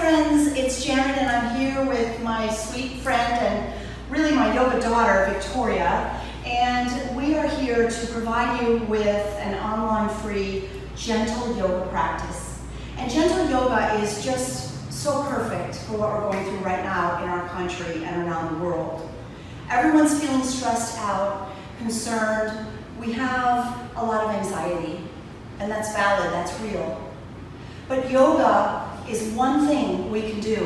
friends, it's Janet and I'm here with my sweet friend and really my yoga daughter, Victoria, and we are here to provide you with an online free gentle yoga practice. And gentle yoga is just so perfect for what we're going through right now in our country and around the world. Everyone's feeling stressed out, concerned. We have a lot of anxiety, and that's valid, that's real. But yoga is one thing we can do,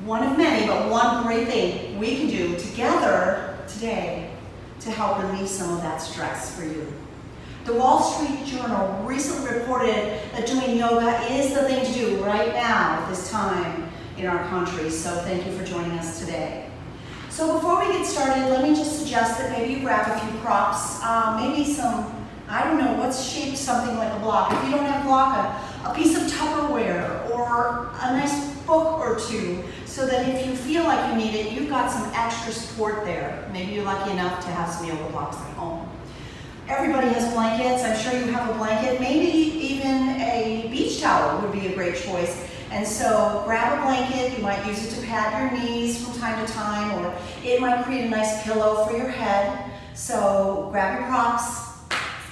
one of many, but one great thing we can do together today to help relieve some of that stress for you. The Wall Street Journal recently reported that doing yoga is the thing to do right now at this time in our country, so thank you for joining us today. So before we get started, let me just suggest that maybe you grab a few props, maybe some, I don't know, what's shaped something like a block. If you don't have a block, a piece of Tupperware or a nice book or two, so that if you feel like you need it, you've got some extra support there. Maybe you're lucky enough to have some yoga blocks at home. Everybody has blankets. I'm sure you have a blanket. Maybe even a beach towel would be a great choice. And so grab a blanket. You might use it to pad your knees from time to time, or it might create a nice pillow for your head. So grab your props,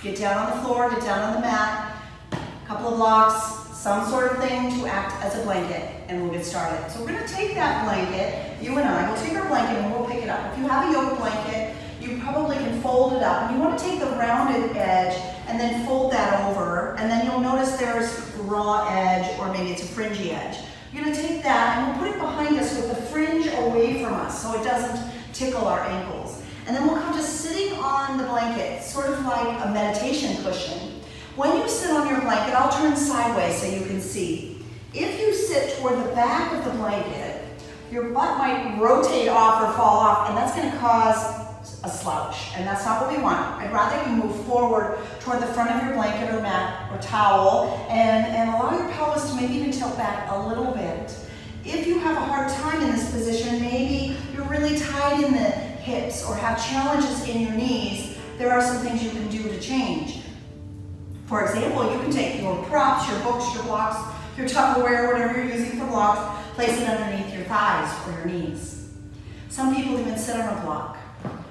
get down on the floor, get down on the mat, a couple of blocks, some sort of thing to act as a blanket, and we'll get started. So we're going to take that blanket, you and I, we'll take our blanket and we'll pick it up. If you have a yoga blanket, you probably can fold it up, and you want to take the rounded edge and then fold that over, and then you'll notice there's a raw edge, or maybe it's a fringy edge. You're going to take that and we'll put it behind us with the fringe away from us so it doesn't tickle our ankles. And then we'll come to sitting on the blanket, sort of like a meditation cushion. When you sit on your blanket, I'll turn sideways so you can see. If you sit toward the back of the blanket, your butt might rotate off or fall off, and that's going to cause a slouch, and that's not what we want. I'd rather you move forward toward the front of your blanket or mat or towel and allow your pelvis to maybe even tilt back a little bit. If you have a hard time in this position, maybe you're really tight in the hips or have challenges in your knees, there are some things you can do to change. For example, you can take your props, your books, your blocks, your Tupperware, whatever you're using for blocks, place it underneath your thighs or your knees. Some people even sit on a block.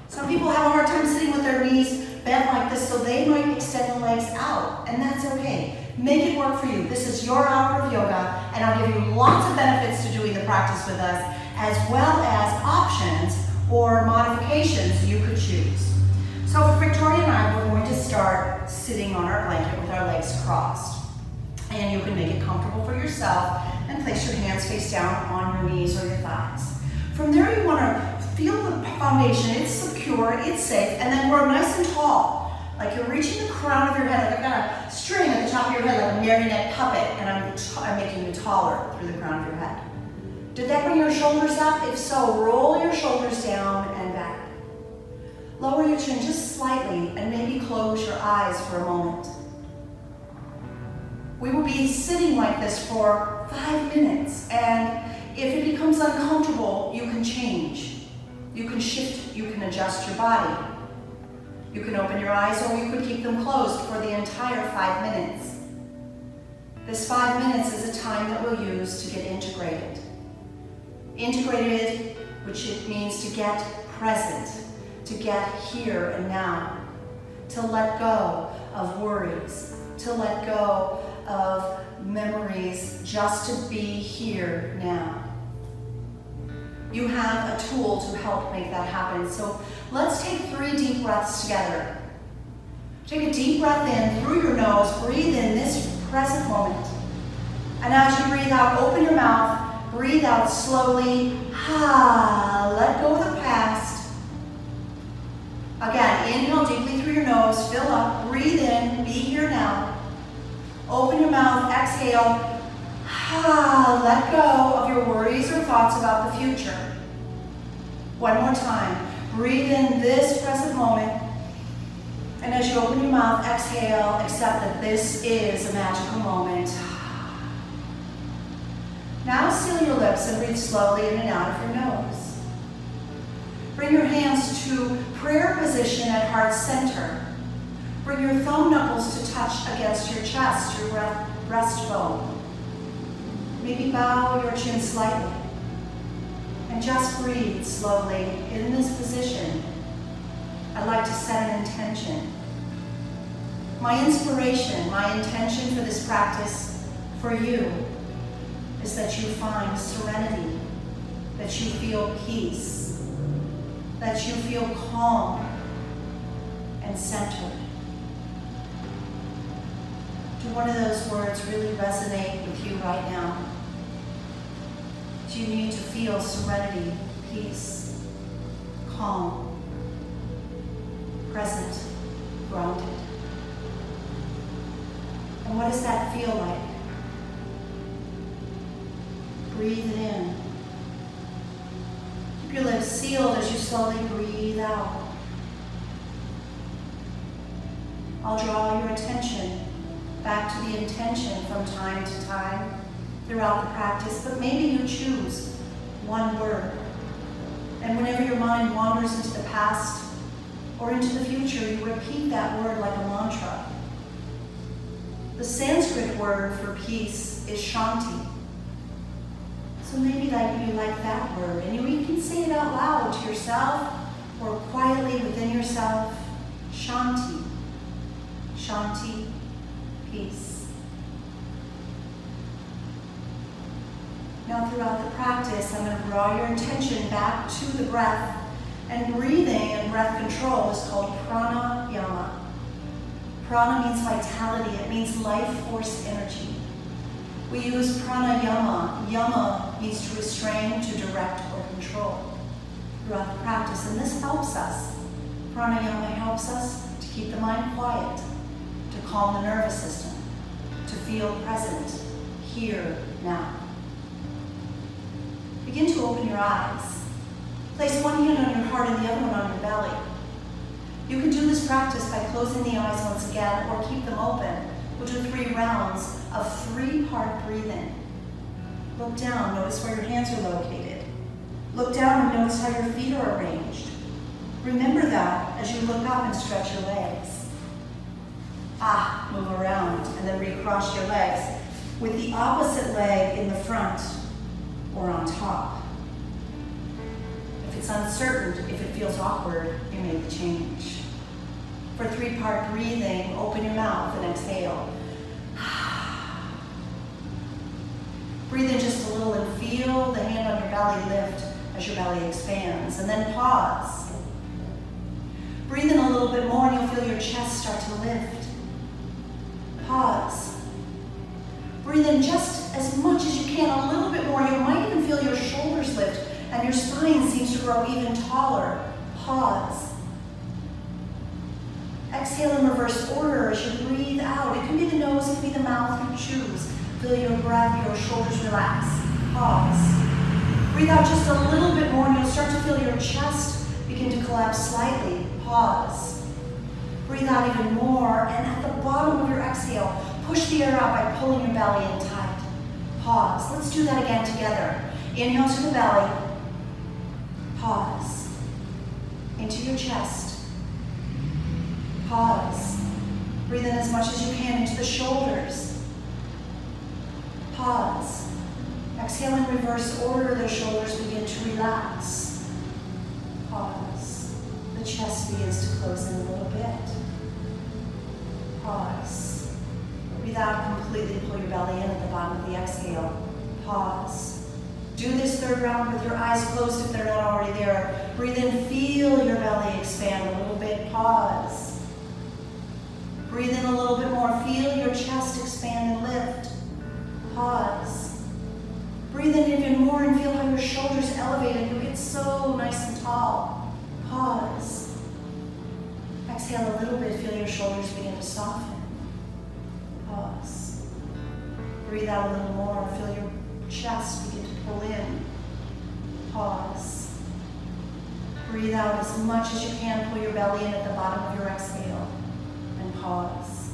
Some people have a hard time sitting with their knees bent like this, so they might extend the legs out, and that's okay. Make it work for you. This is your hour of yoga, and I'll give you lots of benefits to doing the practice with us, as well as options or modifications you could choose. So for Victoria and I, we're going to start sitting on our blanket with our legs crossed. And you can make it comfortable for yourself and place your hands face down on your knees or your thighs. From there, you want to feel the foundation. It's secure, it's safe, and then we're nice and tall. Like you're reaching the crown of your head, like I've got a string at the top of your head, like a marionette puppet, and I'm making you taller through the crown of your head. Did that bring your shoulders up? If so, roll your shoulders down and back. Lower your chin just slightly and maybe close your eyes for a moment. We will be sitting like this for 5 minutes, and if it becomes uncomfortable, you can change. You can shift, you can adjust your body. You can open your eyes, or you could keep them closed for the entire 5 minutes. This 5 minutes is a time that we'll use to get integrated. Integrated, which it means to get present, to get here and now, to let go of worries, to let go of memories, just to be here now. You have a tool to help make that happen. So let's take 3 deep breaths together. Take a deep breath in through your nose, breathe in this present moment. And as you breathe out, open your mouth, breathe out slowly. Let go of the past. Again, inhale deeply through your nose, fill up, breathe in, be here now. Open your mouth, exhale. Let go of your worries or thoughts about the future. One more time. Breathe in this present moment. And as you open your mouth, exhale, accept that this is a magical moment. Now seal your lips and breathe slowly in and out of your nose. Bring your hands to prayer position at heart center. Bring your thumb knuckles to touch against your chest, your breastbone. Maybe bow your chin slightly and just breathe slowly. In this position, I'd like to set an intention. My inspiration, my intention for this practice for you is that you find serenity, that you feel peace, that you feel calm and centered. Do one of those words really resonate with you right now? Do you need to feel serenity, peace, calm, present, grounded? And what does that feel like? Breathe it in. Keep your lips sealed as you slowly breathe out. I'll draw your attention back to the intention from time to time throughout the practice, but maybe you choose one word. And whenever your mind wanders into the past or into the future, you repeat that word like a mantra. The Sanskrit word for peace is shanti. So maybe you like that word, and you can say it out loud to yourself or quietly within yourself. Shanti. Shanti. Peace. Now throughout the practice, I'm going to draw your attention back to the breath, and breathing and breath control is called pranayama. Prana means vitality, it means life force energy. We use pranayama. Yama means to restrain, to direct, or control throughout the practice, and this helps us. Pranayama helps us to keep the mind quiet, to calm the nervous system, to feel present, here, now. Begin to open your eyes. Place one hand on your heart and the other one on your belly. You can do this practice by closing the eyes once again or keep them open. We'll do 3 rounds of 3-part breathing. Look down, notice where your hands are located. Look down and notice how your feet are arranged. Remember that as you look up and stretch your legs. Move around and then recross your legs with the opposite leg in the front or on top. If it's uncertain, if it feels awkward, you make the change. For 3-part breathing, open your mouth and exhale. Breathe in just a little and feel the hand on your belly lift as your belly expands, and then pause. Breathe in a little bit more and you'll feel your chest start to lift. Pause. Breathe in just as much as you can, a little bit more. You might even feel your shoulders lift and your spine seems to grow even taller. Pause. Exhale in reverse order as you breathe out. It can be the nose, it can be the mouth, you choose. Feel your breath, your shoulders relax. Pause. Breathe out just a little bit more and you'll start to feel your chest begin to collapse slightly. Pause. Breathe out even more, and at the bottom of your exhale, push the air out by pulling your belly in tight. Pause. Let's do that again together. Inhale to the belly. Pause. Into your chest. Pause. Breathe in as much as you can into the shoulders. Pause. Exhale in reverse order. The shoulders begin to relax. Pause. The chest begins to close in a little bit. Pause. Breathe out completely. Pull your belly in at the bottom of the exhale. Pause. Do this 3rd round with your eyes closed if they're not already there. Breathe in. Feel your belly expand a little bit. Pause. Breathe in a little bit more. Feel your chest expand and lift. Pause. Breathe in even more and feel how your shoulders elevate and you get so nice and tall. Pause. Exhale a little bit. Feel your shoulders begin to soften. Pause. Breathe out a little more. Feel your chest begin to pull in. Pause. Breathe out as much as you can. Pull your belly in at the bottom of your exhale. And pause.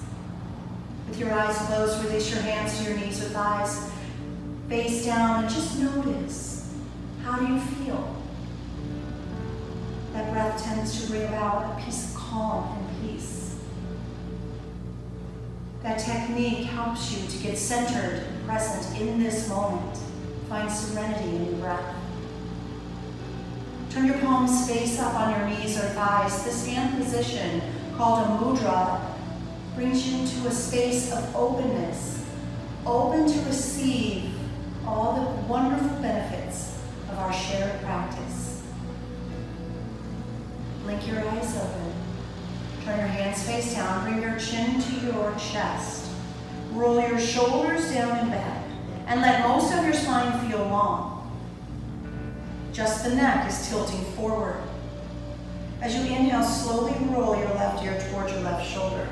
With your eyes closed, release your hands to your knees with eyes face down and just notice, how do you feel? That breath tends to bring about a piece of calm and peace. That technique helps you to get centered and present in this moment. Find serenity in your breath. Turn your palms face up on your knees or thighs. This hand position, called a mudra, brings you to a space of openness, open to receive all the wonderful benefits of our shared practice. Blink your eyes open. Turn your hands face down. Bring your chin to your chest. Roll your shoulders down and back. And let most of your spine feel long. Just the neck is tilting forward. As you inhale, slowly roll your left ear towards your left shoulder.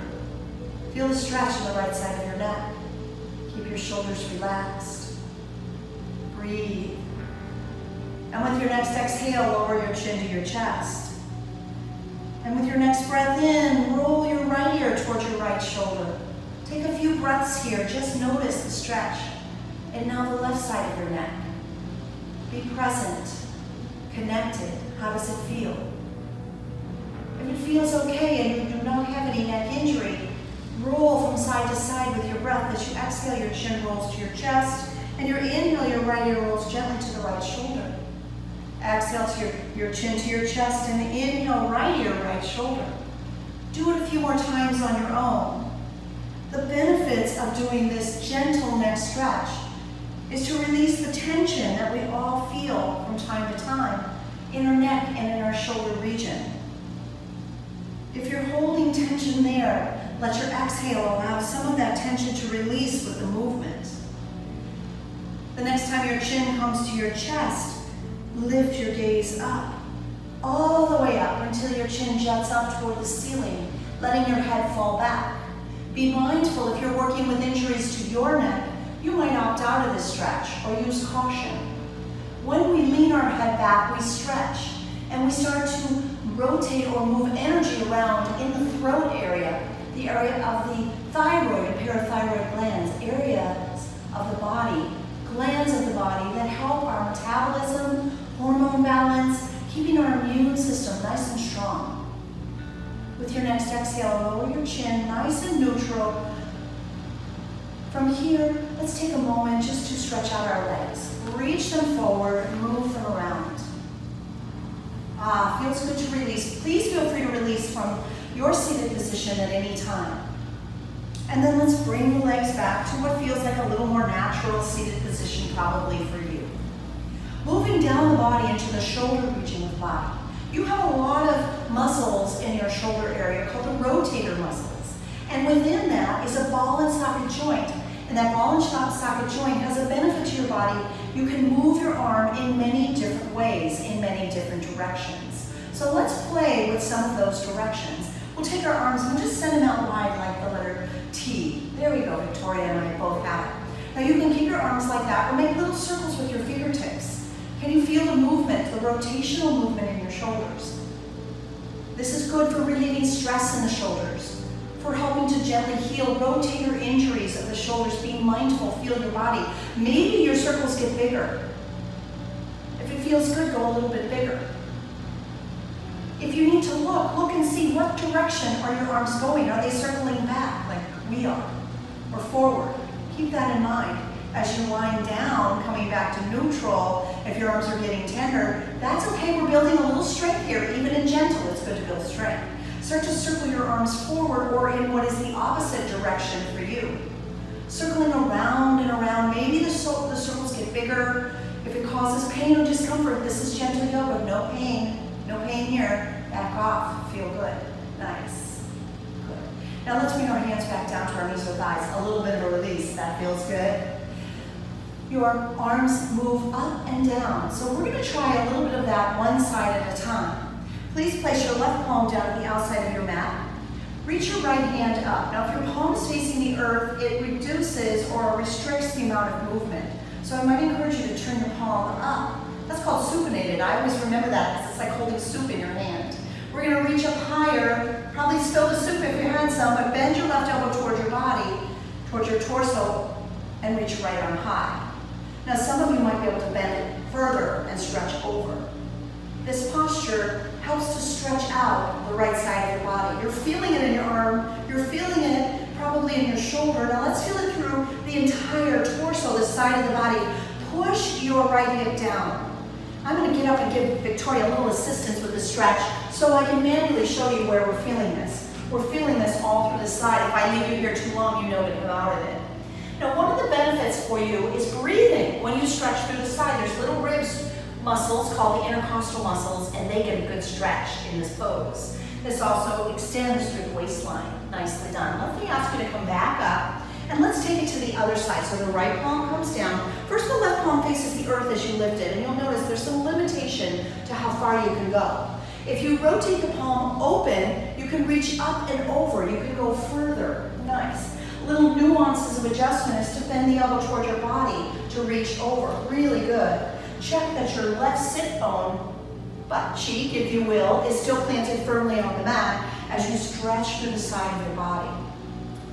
Feel the stretch on the right side of your neck. Keep your shoulders relaxed. Breathe. And with your next exhale, lower your chin to your chest. And with your next breath in, roll your right ear towards your right shoulder. Take a few breaths here. Just notice the stretch. And now the left side of your neck. Be present, connected. How does it feel? If it feels okay and you do not have any neck injury, roll from side to side with your breath. As you exhale, your chin rolls to your chest, and your inhale, your right ear rolls gently to the right shoulder. Exhale to your chin to your chest, and inhale, right ear, right shoulder. Do it a few more times on your own. The benefits of doing this gentle neck stretch is to release the tension that we all feel from time to time in our neck and in our shoulder region. If you're holding tension there, let your exhale allow some of that tension to release with the movement. The next time your chin comes to your chest, lift your gaze up, all the way up until your chin juts up toward the ceiling, letting your head fall back. Be mindful if you're working with injuries to your neck, you might opt out of this stretch or use caution. When we lean our head back, we stretch and we start to rotate or move energy around in the throat area, the area of the thyroid and parathyroid glands, areas of the body, glands of the body that help our metabolism, hormone balance, keeping our immune system nice and strong. With your next exhale, lower your chin, nice and neutral. From here, let's take a moment just to stretch out our legs. Reach them forward, move them around. Feels good to release. Please feel free to release from your seated position at any time. And then let's bring the legs back to what feels like a little more natural seated position probably for you. Moving down the body into the shoulder region of the body. You have a lot of muscles in your shoulder area called the rotator muscles. And within that is a ball and socket joint. And that ball and socket joint has a benefit to your body. You can move your arm in many different ways, in many different directions. So let's play with some of those directions. We'll take our arms and we'll just send them out wide like the letter T. There we go, Victoria and I both have it. Now you can keep your arms like that or make little circles with your fingertips. Can you feel the movement, the rotational movement in your shoulders? This is good for relieving stress in the shoulders, for helping to gently heal rotator injuries of the shoulders, being mindful, feel your body. Maybe your circles get bigger. If it feels good, go a little bit bigger. If you need to look and see what direction are your arms going. Are they circling back like we are, or forward? Keep that in mind. As you wind down, coming back to neutral, if your arms are getting tender, that's okay. We're building a little strength here. Even in gentle, it's good to build strength. Start to circle your arms forward or in what is the opposite direction for you. Circling around and around. Maybe the circles get bigger. If it causes pain or discomfort, this is gentle yoga. No pain. No pain here. Back off. Feel good. Nice. Good. Now let's bring our hands back down to our knees or thighs. A little bit of a release. That feels good. Your arms move up and down. So we're going to try a little bit of that one side at a time. Please place your left palm down at the outside of your mat. Reach your right hand up. Now if your palm is facing the earth, it reduces or restricts the amount of movement. So I might encourage you to turn your palm up. That's called supinated. I always remember that because it's like holding soup in your hand. We're going to reach up higher, probably spill the soup if you had some, but bend your left elbow towards your body, towards your torso, and reach your right arm high. Now some of you might be able to bend it further and stretch over. This posture helps to stretch out the right side of your body. You're feeling it in your arm, you're feeling it probably in your shoulder. Now let's feel it through the entire torso, the side of the body. Push your right hip down. I'm going to get up and give Victoria a little assistance with the stretch so I can manually show you where we're feeling this. We're feeling this all through the side. If I leave you here too long, you know to come out of it. Now, one of the benefits for you is breathing. When you stretch through the side, there's little ribs muscles called the intercostal muscles, and they get a good stretch in this pose. This also extends through the waistline. Nicely done. Let me ask you to come back up, and let's take it to the other side. So the right palm comes down. First, the left palm faces the earth as you lift it, and you'll notice there's some limitation to how far you can go. If you rotate the palm open, you can reach up and over. You can go further. Nice. Little nuances of adjustment is to bend the elbow toward your body to reach over. Really good. Check that your left sit bone, butt cheek, if you will, is still planted firmly on the mat as you stretch through the side of your body.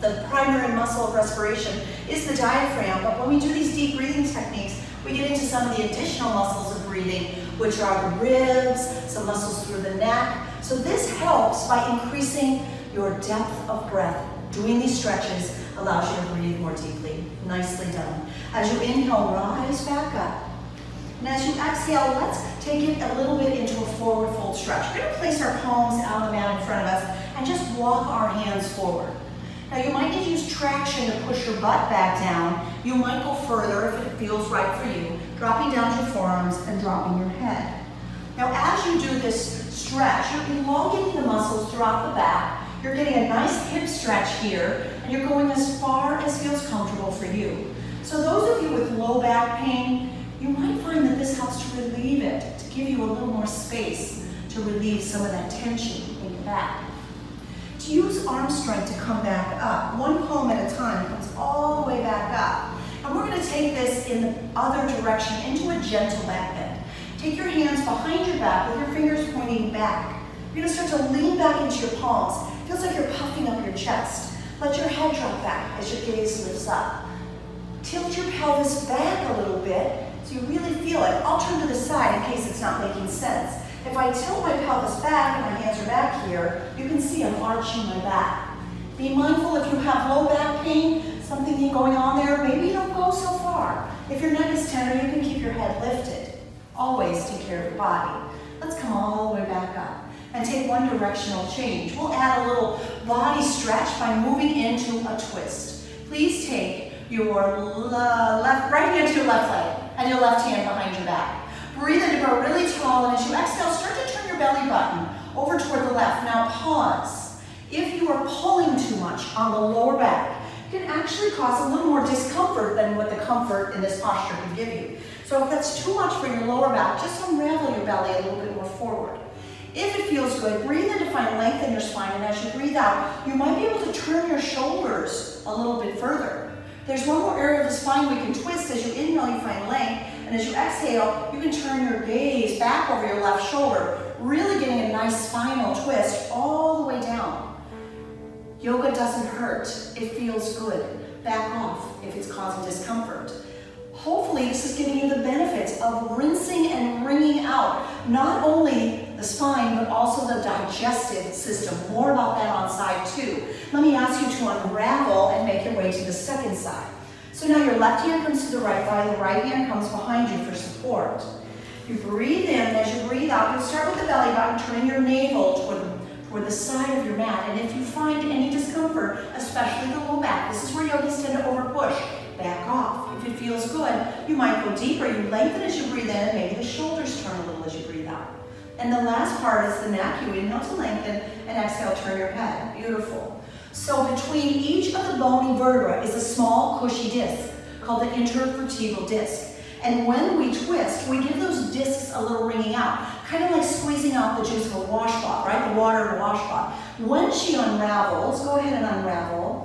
The primary muscle of respiration is the diaphragm, but when we do these deep breathing techniques, we get into some of the additional muscles of breathing, which are the ribs, some muscles through the neck. So this helps by increasing your depth of breath. Doing these stretches allows you to breathe more deeply. Nicely done. As you inhale, rise back up. And as you exhale, let's take it a little bit into a forward fold stretch. We're going to place our palms out on the mat in front of us and just walk our hands forward. Now you might need to use traction to push your butt back down. You might go further if it feels right for you, dropping down to your forearms and dropping your head. Now as you do this stretch, you're elongating the muscles throughout the back. You're getting a nice hip stretch here, and you're going as far as feels comfortable for you. So those of you with low back pain, you might find that this helps to relieve it, to give you a little more space to relieve some of that tension in your back. To use arm strength to come back up, one palm at a time, comes all the way back up. And we're going to take this in the other direction into a gentle back bend. Take your hands behind your back with your fingers pointing back. You're going to start to lean back into your palms. Feels like you're puffing up your chest. Let your head drop back as your gaze lifts up. Tilt your pelvis back a little bit so you really feel it. I'll turn to the side in case it's not making sense. If I tilt my pelvis back and my hands are back here, you can see I'm arching my back. Be mindful if you have low back pain, something going on there, maybe you don't go so far. If your neck is tender, you can keep your head lifted. Always take care of your body. Let's come all the way back up and take one directional change. We'll add a little body stretch by moving into a twist. Please take your right hand to your left leg and your left hand behind your back. Breathe in to grow really tall, and as you exhale, start to turn your belly button over toward the left. Now pause. If you are pulling too much on the lower back, it can actually cause a little more discomfort than what the comfort in this posture can give you. So if that's too much for your lower back, just unravel your belly a little bit more forward. If it feels good, breathe in to find length in your spine, and as you breathe out, you might be able to turn your shoulders a little bit further. There's one more area of the spine we can twist. As you inhale, you find length, and as you exhale, you can turn your gaze back over your left shoulder, really getting a nice spinal twist all the way down. Yoga doesn't hurt. It feels good. Back off if it's causing discomfort. Hopefully, this is giving you the benefits of rinsing and wringing out not only the spine, but also the digestive system. More about that on side 2. Let me ask you to unravel and make your way to the second side. So now your left hand comes to the right thigh, the right hand comes behind you for support. You breathe in, and as you breathe out, you start with the belly button, turning your navel toward the side of your mat. And if you find any discomfort, especially the low back, this is where yogis tend to overpush. Back off. If it feels good, you might go deeper. You lengthen as you breathe in, and maybe the shoulders turn a little as you breathe out. And the last part is the neck. You inhale to lengthen, and exhale, turn your head. Beautiful. So between each of the bony vertebrae is a small cushy disc called the intervertebral disc. And when we twist, we give those discs a little wringing out, kind of like squeezing out the juice of a washcloth, right? The water in a washcloth. When she unravels, go ahead and unravel.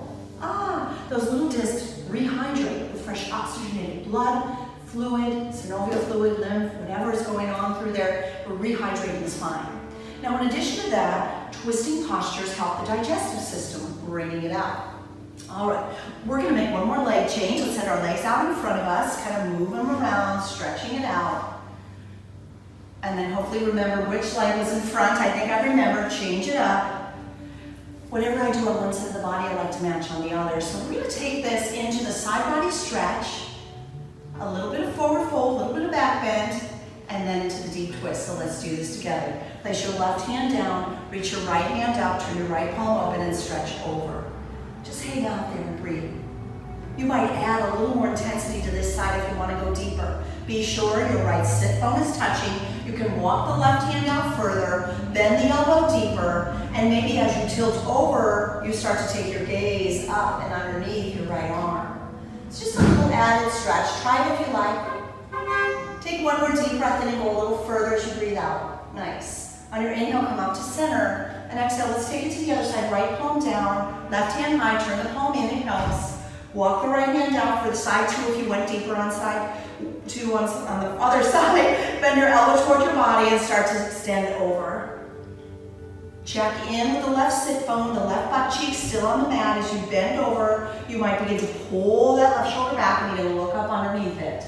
Those little discs rehydrate with fresh oxygenated blood, fluid, synovial fluid, lymph, whatever is going on through there, we're rehydrating the spine. Now, in addition to that, twisting postures help the digestive system, wringing it out. All right, we're going to make one more leg change. Let's set our legs out in front of us, kind of move them around, stretching it out. And then hopefully remember which leg was in front. I think I remember. Change it up. Whatever I do on one side of the body, I like to match on the other. So we're going to take this into the side body stretch, a little bit of forward fold, a little bit of back bend, and then into the deep twist. So let's do this together. Place your left hand down, reach your right hand out, turn your right palm open and stretch over. Just hang out there and breathe. You might add a little more intensity to this side if you want to go deeper. Be sure your right sit bone is touching. You can walk the left hand out further, bend the elbow deeper, and maybe as you tilt over, you start to take your gaze up and underneath your right arm. It's just a little added stretch. Try it if you like. Take one more deep breath in and go a little further as you breathe out. Nice. On your inhale, come up to center, and exhale. Let's take it to the other side. Right palm down, left hand high, turn the palm in, it helps. Walk the right hand down for the side two if you went deeper on side two on the other side. Bend your elbow toward your body and start to extend over. Check in with the left sit bone, the left butt cheek still on the mat. As you bend over, you might begin to pull that left shoulder back and begin to look up underneath it.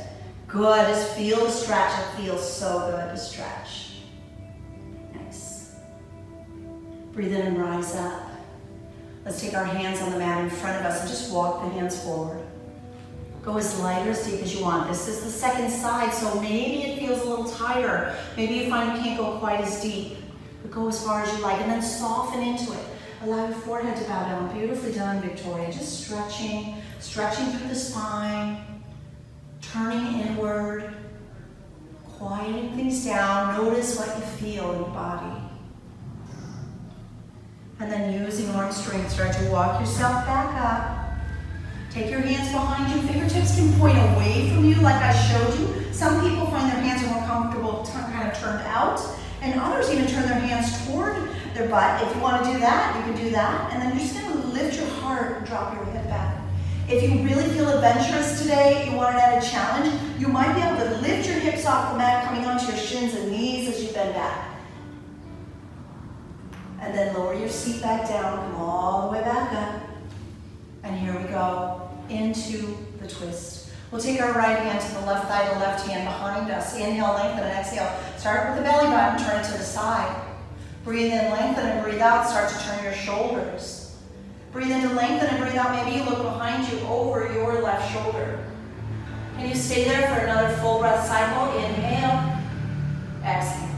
Good, just feel the stretch. It feels so good to stretch. Nice. Breathe in and rise up. Let's take our hands on the mat in front of us and just walk the hands forward. Go as light or as deep as you want. This is the second side, so maybe it feels a little tighter. Maybe you find you can't go quite as deep, but go as far as you like, and then soften into it. Allow your forehead to bow down. Beautifully done, Victoria. Just stretching through the spine, turning inward, quieting things down. Notice what you feel in your body. And then using arm strength, start to walk yourself back up. Take your hands behind you. Fingertips can point away from you like I showed you. Some people find their hands are more comfortable kind of turned out, and others even turn their hands toward their butt. If you want to do that, you can do that. And then you're just going to lift your heart and drop your head back. If you really feel adventurous today, you want to add a challenge, you might be able to lift your hips off the mat, coming onto your shins and knees as you bend back. And then lower your seat back down, come all the way back up. And here we go, into the twist. We'll take our right hand to the left thigh, the left hand behind us. Inhale, lengthen, and exhale. Start with the belly button, turn it to the side. Breathe in, lengthen, and breathe out. Start to turn your shoulders. Breathe in to lengthen and breathe out. Maybe you look behind you over your left shoulder. Can you stay there for another full breath cycle? Inhale, exhale.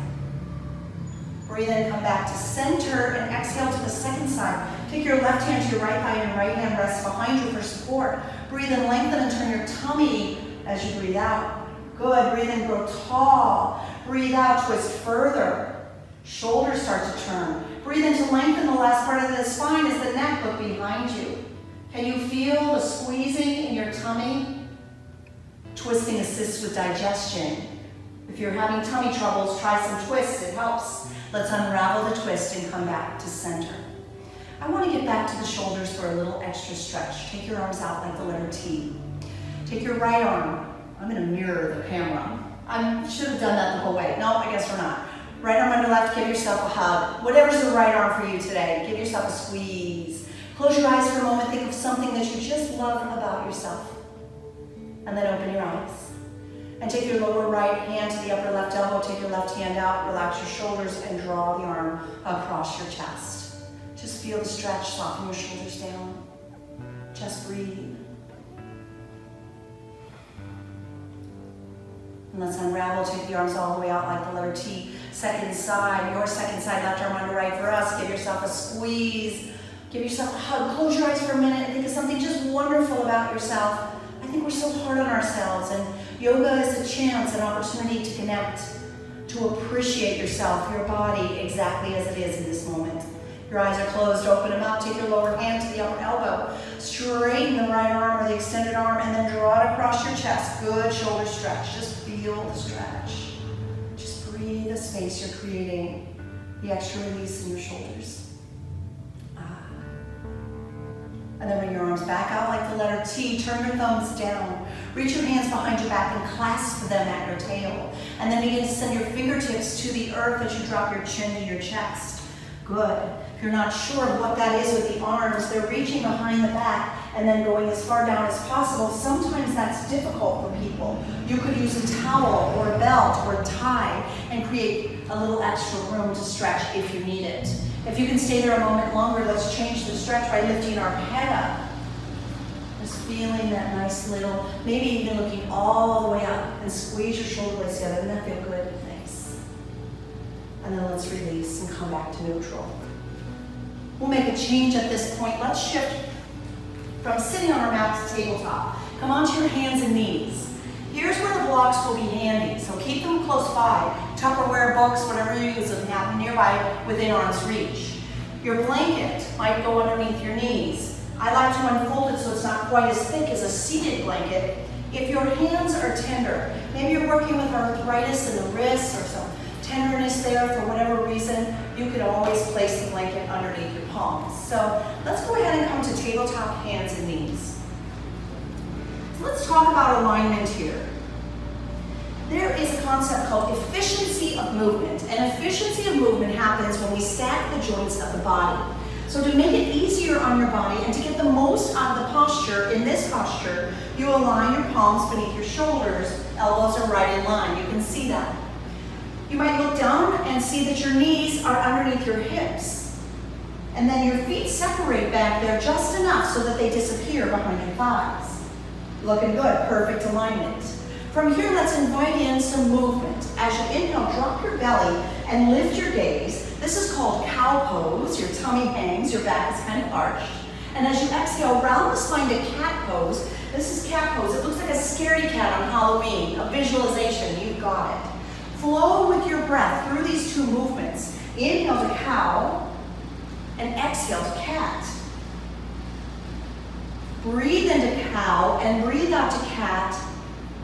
Breathe in, come back to center, and exhale to the second side. Take your left hand to your right thigh and your right hand rests behind you for support. Breathe in, lengthen, and turn your tummy as you breathe out. Good, breathe in, grow tall. Breathe out, twist further. Shoulders start to turn. Breathe in to lengthen the last part of the spine as the neck, look behind you. Can you feel the squeezing in your tummy? Twisting assists with digestion. If you're having tummy troubles, try some twists, it helps. Let's unravel the twist and come back to center. I want to get back to the shoulders for a little extra stretch. Take your arms out like the letter T. Take your right arm. I'm going to mirror the camera. I should have done that the whole way. No, I guess we're not. Right arm under left, give yourself a hug. Whatever's the right arm for you today, give yourself a squeeze. Close your eyes for a moment. Think of something that you just love about yourself. And then open your eyes. And take your lower right hand to the upper left elbow. Take your left hand out, relax your shoulders, and draw the arm across your chest. Just feel the stretch, soften your shoulders down. Just breathe. And let's unravel, take the arms all the way out like the letter T. Second side, your second side, left arm under right for us. Give yourself a squeeze. Give yourself a hug. Close your eyes for a minute and think of something just wonderful about yourself. I think we're so hard on ourselves, and yoga is a chance, an opportunity to connect, to appreciate yourself, your body, exactly as it is in this moment. Your eyes are closed, open them up, take your lower hand to the upper elbow, straighten the right arm or the extended arm, and then draw it across your chest. Good shoulder stretch, just feel the stretch. Just breathe the space you're creating, the extra release in your shoulders. And then bring your arms back out like the letter T. Turn your thumbs down. Reach your hands behind your back and clasp them at your tail. And then begin to send your fingertips to the earth as you drop your chin to your chest. Good. If you're not sure of what that is with the arms, they're reaching behind the back and then going as far down as possible. Sometimes that's difficult for people. You could use a towel or a belt or a tie and create a little extra room to stretch if you need it. If you can stay there a moment longer, let's change the stretch by lifting our head up. Just feeling that nice little, maybe even looking all the way up and squeeze your shoulder blades together. Doesn't that feel good? Nice. And then let's release and come back to neutral. We'll make a change at this point. Let's shift from sitting on our mat to tabletop. Come onto your hands and knees. Here's where the blocks will be handy, so keep them close by. Tupperware, books, whatever you use them, have them nearby within arm's reach. Your blanket might go underneath your knees. I like to unfold it so it's not quite as thick as a seated blanket. If your hands are tender, maybe you're working with arthritis in the wrists or some tenderness there for whatever reason, you could always place the blanket underneath your palms. So let's go ahead and come to tabletop, hands and knees. So let's talk about alignment here. There is a concept called efficiency of movement, and efficiency of movement happens when we stack the joints of the body. So to make it easier on your body and to get the most out of the posture, in this posture, you align your palms beneath your shoulders, elbows are right in line. You can see that. You might look down and see that your knees are underneath your hips. And then your feet separate back there just enough so that they disappear behind your thighs. Looking good, perfect alignment. From here, let's invite in some movement. As you inhale, drop your belly and lift your gaze. This is called cow pose. Your tummy hangs, your back is kind of arched. And as you exhale, round the spine to cat pose. This is cat pose. It looks like a scaredy cat on Halloween, a visualization. You've got it. Flow with your breath through these two movements. Inhale to cow and exhale to cat. Breathe into cow and breathe out to cat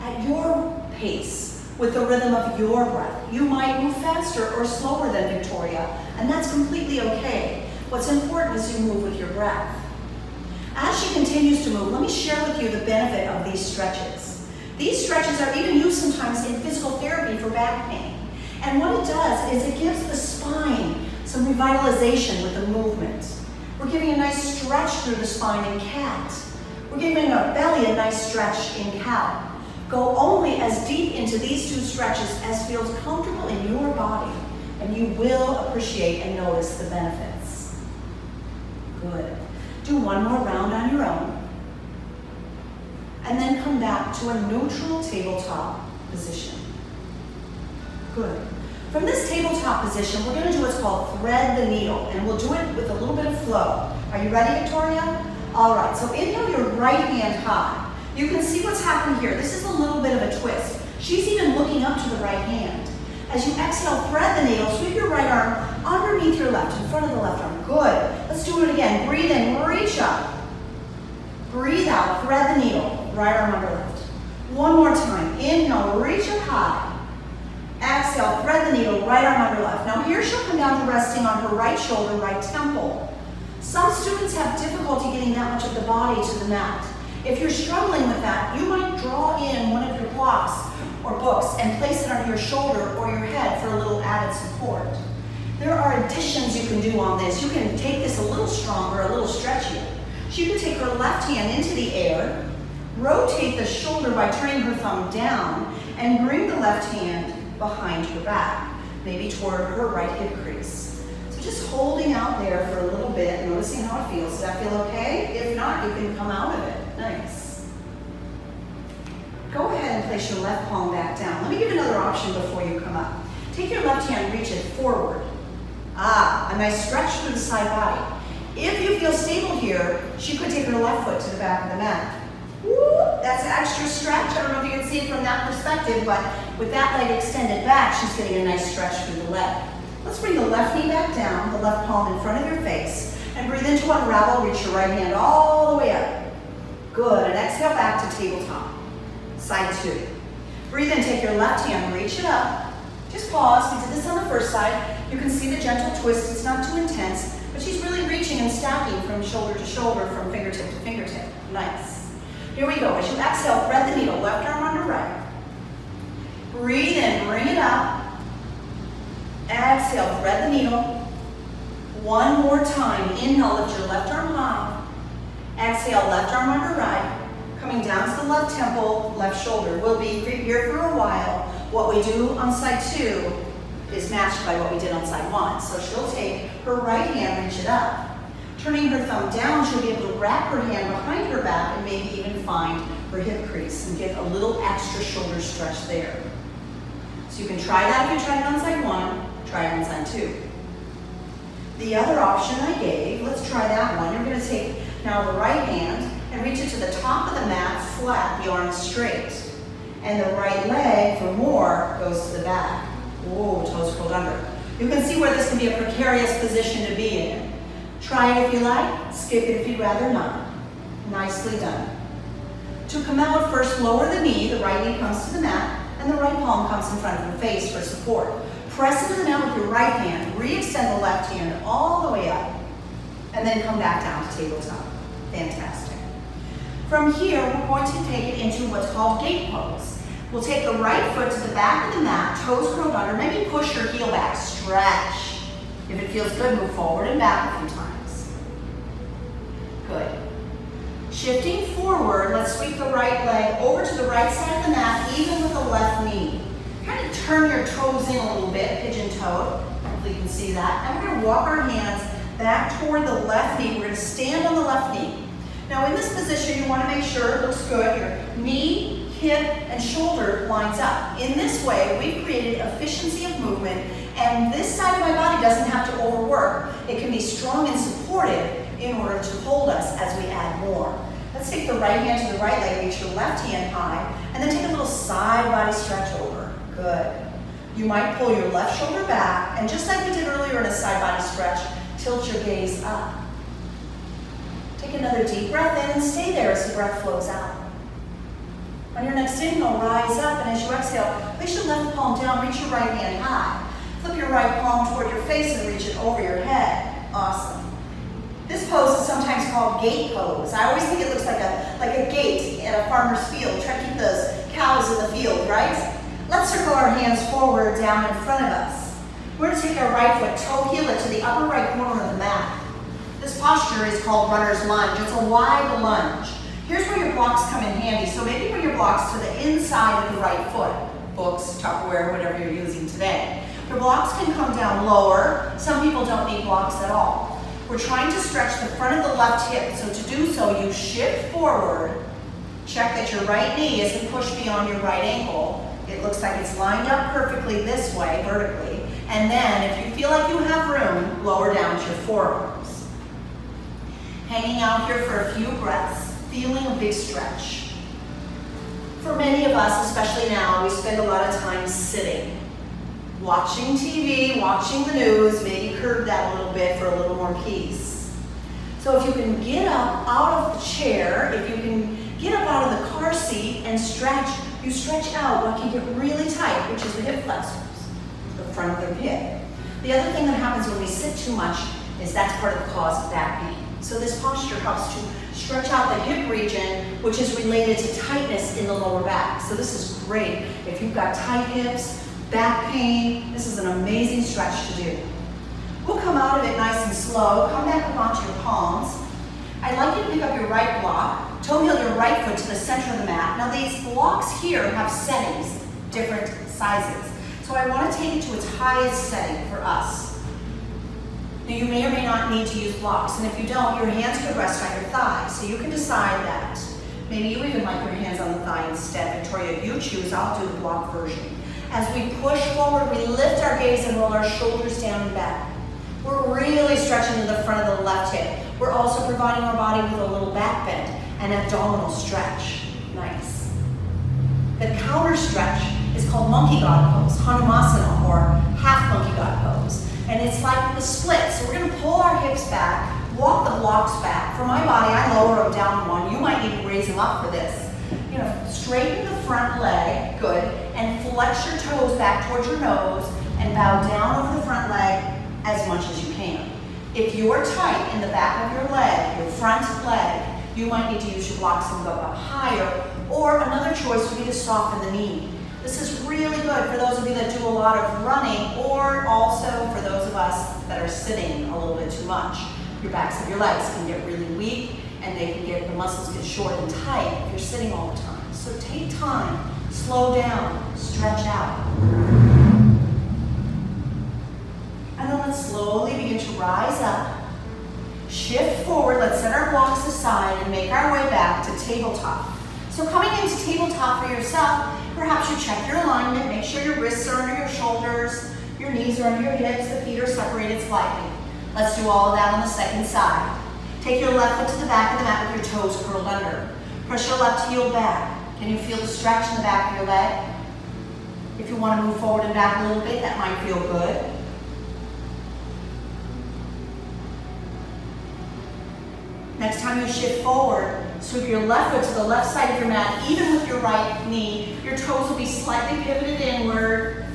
at your pace with the rhythm of your breath. You might move faster or slower than Victoria, and that's completely okay. What's important is you move with your breath. As she continues to move, let me share with you the benefit of these stretches. These stretches are even used sometimes in physical therapy for back pain. And what it does is it gives the spine some revitalization with the movement. We're giving a nice stretch through the spine in cat. We're giving our belly a nice stretch in cow. Go only as deep into these two stretches as feels comfortable in your body, and you will appreciate and notice the benefits. Good. Do one more round on your own. And then come back to a neutral tabletop position. Good. From this tabletop position, we're going to do what's called thread the needle, and we'll do it with a little bit of flow. Are you ready, Victoria? All right, so inhale your right hand high. You can see what's happening here. This is a little bit of a twist. She's even looking up to the right hand. As you exhale, thread the needle, sweep your right arm underneath your left, in front of the left arm. Good. Let's do it again. Breathe in, reach up. Breathe out, thread the needle, right arm under left. One more time. Inhale, reach up high. Exhale, thread the needle, right arm under left. Now here she'll come down to resting on her right shoulder, right temple. Some students have difficulty getting that much of the body to the mat. If you're struggling with that, you might draw in one of your blocks or books and place it on your shoulder or your head for a little added support. There are additions you can do on this. You can take this a little stronger, a little stretchier. She could take her left hand into the air, rotate the shoulder by turning her thumb down, and bring the left hand behind her back, maybe toward her right hip crease. So just holding out there for a little bit, noticing how it feels. Does that feel okay? If not, you can come out of it. Nice. Go ahead and place your left palm back down. Let me give another option before you come up. Take your left hand, reach it forward. A nice stretch through the side body. If you feel stable here, she could take her left foot to the back of the mat. Woo, that's an extra stretch. I don't know if you can see it from that perspective, but with that leg extended back, she's getting a nice stretch through the leg. Let's bring the left knee back down, the left palm in front of your face, and breathe into unravel. Reach your right hand all the way up. Good, and exhale back to tabletop. Side two. Breathe in, take your left hand, reach it up. Just pause, we did this on the first side. You can see the gentle twist, it's not too intense, but she's really reaching and stacking from shoulder to shoulder, from fingertip to fingertip. Nice. Here we go, as you exhale, thread the needle, left arm under right. Breathe in, bring it up. Exhale, thread the needle. One more time, inhale, lift your left arm high. Exhale, left arm under right, coming down to the left temple, left shoulder. We'll be here for a while. What we do on side two is matched by what we did on side one. So she'll take her right hand, reach it up. Turning her thumb down, she'll be able to wrap her hand behind her back and maybe even find her hip crease and get a little extra shoulder stretch there. So you can try that if you tried it on side one, try it on side two. The other option I gave, let's try that one. You're going to take now the right hand and reach it to the top of the mat, flat, the arms straight. And the right leg, for more, goes to the back. Whoa, toes curled under. You can see where this can be a precarious position to be in. Try it if you like, skip it if you'd rather not. Nicely done. To come out, first lower the knee, the right knee comes to the mat, and the right palm comes in front of the face for support. Press into the mat with your right hand, re-extend the left hand all the way up, and then come back down to tabletop. Fantastic. From here, we're going to take it into what's called gate pose. We'll take the right foot to the back of the mat, toes curled under, maybe push your heel back, stretch. If it feels good, move forward and back a few times. Good. Shifting forward, let's sweep the right leg over to the right side of the mat, even with the left knee. Kind of turn your toes in a little bit, pigeon toed. Hopefully you can see that. And we're going to walk our hands back toward the left knee. We're going to stand on the left knee. Now in this position, you want to make sure it looks good. Your knee, hip, and shoulder lines up. In this way, we've created efficiency of movement, and this side of my body doesn't have to overwork. It can be strong and supportive in order to hold us as we add more. Let's take the right hand to the right leg, reach your left hand high, and then take a little side body stretch over. Good. You might pull your left shoulder back, and just like we did earlier in a side body stretch, tilt your gaze up. Take another deep breath in and stay there as the breath flows out. On your next inhale, rise up, and as you exhale, place your left palm down, reach your right hand high. Flip your right palm toward your face and reach it over your head. Awesome. This pose is sometimes called gate pose. I always think it looks like a gate at a farmer's field. Try to keep those cows in the field, right? Let's circle our hands forward down in front of us. We're going to take our right foot, toe heel it to the upper right corner of the mat. This posture is called runner's lunge. It's a wide lunge. Here's where your blocks come in handy. So maybe bring your blocks to the inside of the right foot. Books, Tupperware, whatever you're using today. Your blocks can come down lower. Some people don't need blocks at all. We're trying to stretch the front of the left hip. So to do so, you shift forward. Check that your right knee isn't pushed beyond your right ankle. It looks like it's lined up perfectly this way, vertically. And then, if you feel like you have room, lower down to your forearms. Hanging out here for a few breaths, feeling a big stretch. For many of us, especially now, we spend a lot of time sitting. Watching TV, watching the news, maybe curb that a little bit for a little more peace. So if you can get up out of the chair, if you can get up out of the car seat and stretch, you stretch out what can get really tight, which is the hip flexors, the front of the hip. The other thing that happens when we sit too much is that's part of the cause of back pain. So this posture helps to stretch out the hip region, which is related to tightness in the lower back. So this is great. If you've got tight hips, back pain, this is an amazing stretch to do. We'll come out of it nice and slow. Come back up onto your palms. I'd like you to pick up your right block, toe heel your right foot to the center of the mat. Now these blocks here have settings, different sizes. So I want to take it to its highest setting for us. Now you may or may not need to use blocks, and if you don't, your hands could rest on your thighs, so you can decide that. Maybe you even like your hands on the thigh instead. Victoria, if you choose, I'll do the block version. As we push forward, we lift our gaze and roll our shoulders down and back. We're really stretching to the front of the left hip. We're also providing our body with a little back bend and abdominal stretch. Nice. The counter stretch is called monkey god pose, Hanumasana, or half monkey god pose. And it's like the split. So we're going to pull our hips back, walk the blocks back. For my body, I lower them down one. You might need to raise them up for this. You know, straighten the front leg, good, and flex your toes back towards your nose and bow down over the front leg as much as you can. If you're tight in the back of your leg, your front leg, you might need to use your blocks and go up higher, or another choice would be to soften the knee. This is really good for those of you that do a lot of running, or also for those of us that are sitting a little bit too much. Your backs of your legs can get really weak, and the muscles get short and tight if you're sitting all the time. So take time, slow down, stretch out. then let's slowly begin to rise up. Shift forward, let's set our blocks aside and make our way back to tabletop. So coming into tabletop for yourself, perhaps you check your alignment, make sure your wrists are under your shoulders, your knees are under your hips, the feet are separated slightly. Let's do all of that on the second side. Take your left foot to the back of the mat with your toes curled under. Press your left heel back. Can you feel the stretch in the back of your leg? If you want to move forward and back a little bit, that might feel good. Next time you shift forward, sweep your left foot to the left side of your mat, even with your right knee. Your toes will be slightly pivoted inward.